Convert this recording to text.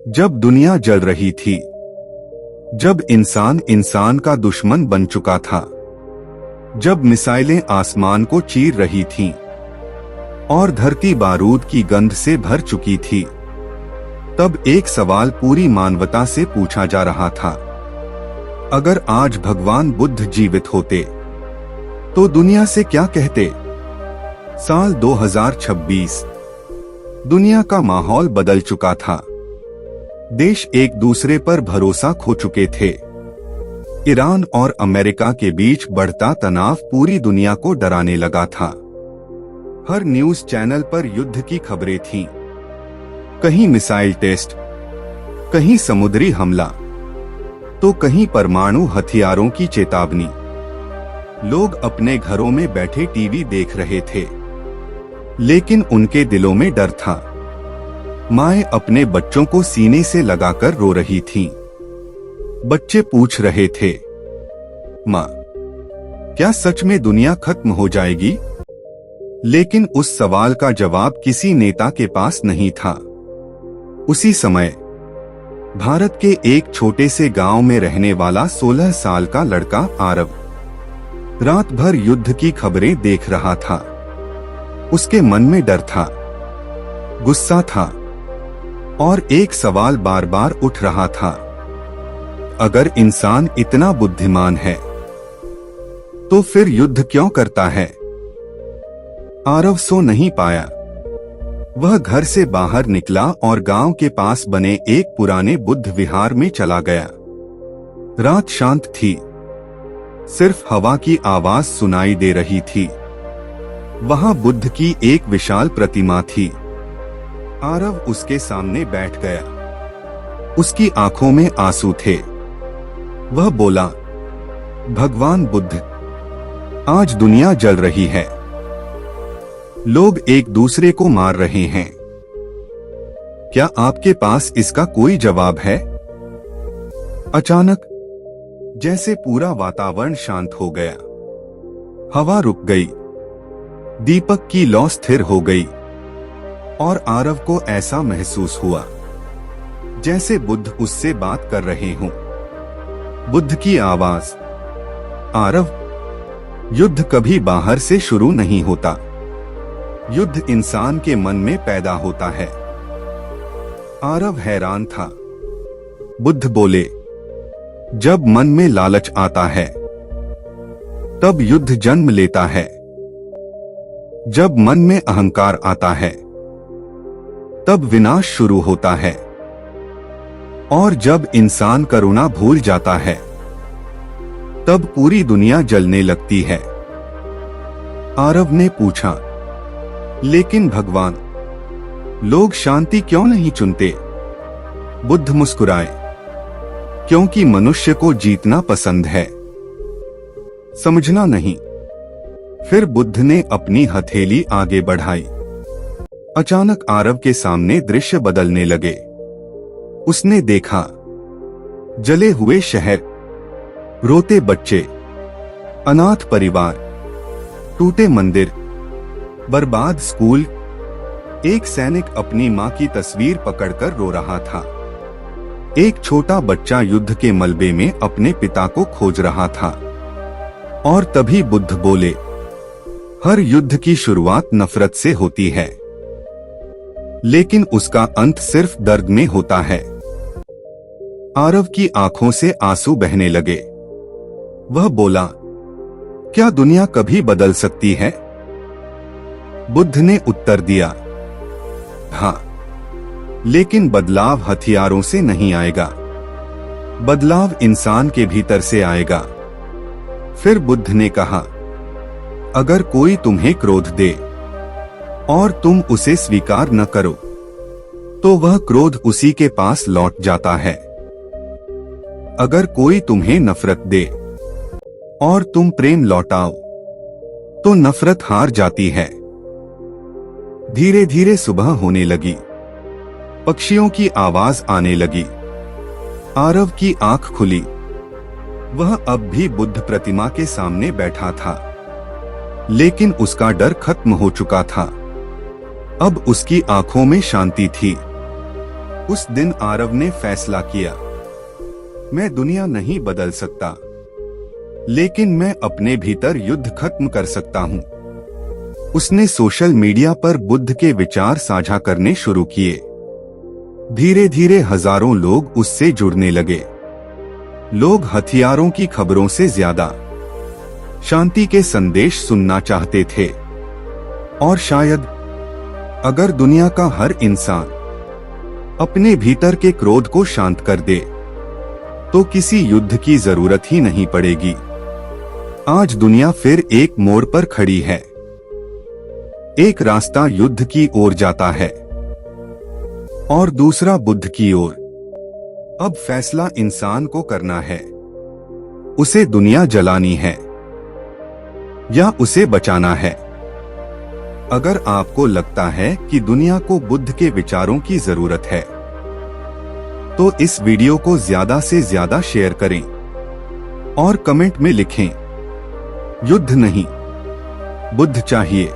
जब दुनिया जल रही थी, जब इंसान इंसान का दुश्मन बन चुका था, जब मिसाइलें आसमान को चीर रही थीं और धरती बारूद की गंध से भर चुकी थी, तब एक सवाल पूरी मानवता से पूछा जा रहा था। अगर आज भगवान बुद्ध जीवित होते तो दुनिया से क्या कहते? साल 2026। दुनिया का माहौल बदल चुका था। देश एक दूसरे पर भरोसा खो चुके थे। ईरान और अमेरिका के बीच बढ़ता तनाव पूरी दुनिया को डराने लगा था। हर न्यूज चैनल पर युद्ध की खबरें थीं। कहीं मिसाइल टेस्ट, कहीं समुद्री हमला, तो कहीं परमाणु हथियारों की चेतावनी। लोग अपने घरों में बैठे टीवी देख रहे थे, लेकिन उनके दिलों में डर था। माएं अपने बच्चों को सीने से लगाकर रो रही थीं। बच्चे पूछ रहे थे, मां, क्या सच में दुनिया खत्म हो जाएगी? लेकिन उस सवाल का जवाब किसी नेता के पास नहीं था। उसी समय भारत के एक छोटे से गांव में रहने वाला 16 साल का लड़का आरव रात भर युद्ध की खबरें देख रहा था। उसके मन में डर था, गुस्सा था और एक सवाल बार बार उठ रहा था। अगर इंसान इतना बुद्धिमान है तो फिर युद्ध क्यों करता है? आरव सो नहीं पाया। वह घर से बाहर निकला और गांव के पास बने एक पुराने बुद्ध विहार में चला गया। रात शांत थी, सिर्फ हवा की आवाज सुनाई दे रही थी। वहां बुद्ध की एक विशाल प्रतिमा थी। आरव उसके सामने बैठ गया। उसकी आंखों में आंसू थे। वह बोला, भगवान बुद्ध, आज दुनिया जल रही है। लोग एक दूसरे को मार रहे हैं। क्या आपके पास इसका कोई जवाब है? अचानक जैसे पूरा वातावरण शांत हो गया। हवा रुक गई, दीपक की लौ स्थिर हो गई और आरव को ऐसा महसूस हुआ जैसे बुद्ध उससे बात कर रहे हों। बुद्ध की आवाज, आरव, युद्ध कभी बाहर से शुरू नहीं होता। युद्ध इंसान के मन में पैदा होता है। आरव हैरान था। बुद्ध बोले, जब मन में लालच आता है तब युद्ध जन्म लेता है। जब मन में अहंकार आता है तब विनाश शुरू होता है। और जब इंसान करुणा भूल जाता है तब पूरी दुनिया जलने लगती है। आरव ने पूछा, लेकिन भगवान, लोग शांति क्यों नहीं चुनते? बुद्ध मुस्कुराए, क्योंकि मनुष्य को जीतना पसंद है, समझना नहीं। फिर बुद्ध ने अपनी हथेली आगे बढ़ाई। अचानक आरव के सामने दृश्य बदलने लगे। उसने देखा, जले हुए शहर, रोते बच्चे, अनाथ परिवार, टूटे मंदिर, बर्बाद स्कूल। एक सैनिक अपनी मां की तस्वीर पकड़कर रो रहा था। एक छोटा बच्चा युद्ध के मलबे में अपने पिता को खोज रहा था। और तभी बुद्ध बोले, हर युद्ध की शुरुआत नफरत से होती है, लेकिन उसका अंत सिर्फ दर्द में होता है। आरव की आंखों से आंसू बहने लगे। वह बोला, क्या दुनिया कभी बदल सकती है? बुद्ध ने उत्तर दिया, हाँ, लेकिन बदलाव हथियारों से नहीं आएगा। बदलाव इंसान के भीतर से आएगा। फिर बुद्ध ने कहा, अगर कोई तुम्हें क्रोध दे और तुम उसे स्वीकार न करो तो वह क्रोध उसी के पास लौट जाता है। अगर कोई तुम्हें नफरत दे और तुम प्रेम लौटाओ तो नफरत हार जाती है। धीरे धीरे सुबह होने लगी। पक्षियों की आवाज आने लगी। आरव की आंख खुली। वह अब भी बुद्ध प्रतिमा के सामने बैठा था, लेकिन उसका डर खत्म हो चुका था। अब उसकी आंखों में शांति थी। उस दिन आरव ने फैसला किया, मैं दुनिया नहीं बदल सकता, लेकिन मैं अपने भीतर युद्ध खत्म कर सकता हूँ। उसने सोशल मीडिया पर बुद्ध के विचार साझा करने शुरू किए। धीरे धीरे हजारों लोग उससे जुड़ने लगे। लोग हथियारों की खबरों से ज्यादा शांति के संदेश सुनना चाहते थे। और शायद अगर दुनिया का हर इंसान अपने भीतर के क्रोध को शांत कर दे, तो किसी युद्ध की जरूरत ही नहीं पड़ेगी। आज दुनिया फिर एक मोड़ पर खड़ी है। एक रास्ता युद्ध की ओर जाता है और दूसरा बुद्ध की ओर। अब फैसला इंसान को करना है, उसे दुनिया जलानी है या उसे बचाना है। अगर आपको लगता है कि दुनिया को बुद्ध के विचारों की जरूरत है, तो इस वीडियो को ज्यादा से ज्यादा शेयर करें और कमेंट में लिखें, युद्ध नहीं, बुद्ध चाहिए।